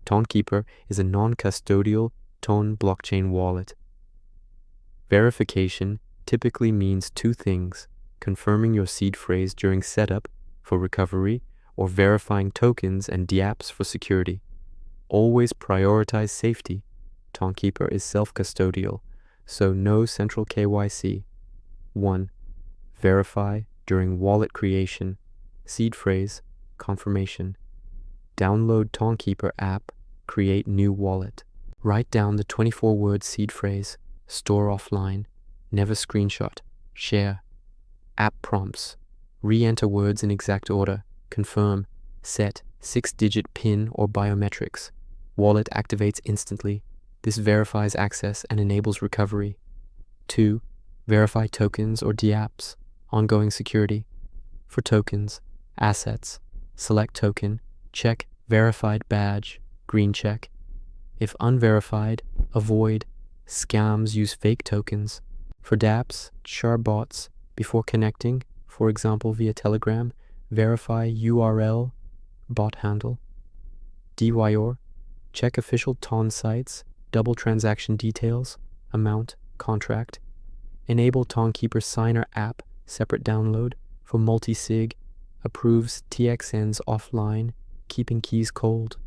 Tonkeeper is a non-custodial Ton blockchain wallet. Verification typically means two things: confirming your seed phrase during setup for recovery, or verifying tokens and dApps for security. Always prioritize safety. Tonkeeper is self-custodial, so no central KYC. 1. Verify during wallet creation, seed phrase, confirmation. Download Tonkeeper app, create new wallet. Write down the 24-word seed phrase, store offline, never screenshot, share. App prompts. Re-enter words in exact order, confirm, set 6-digit PIN or biometrics. Wallet activates instantly. This verifies access and enables recovery. 2. Verify tokens or dApps, ongoing security. For tokens, assets, select token, check verified badge, green check. If unverified, avoid. Scams use fake tokens. For dApps, char bots, before connecting, for example via Telegram, verify URL, bot handle. DYOR, check official TON sites, double transaction details, amount, contract. Enable Tonkeeper Signer app, separate download, for multi-sig, approves TXNs offline, keeping keys cold.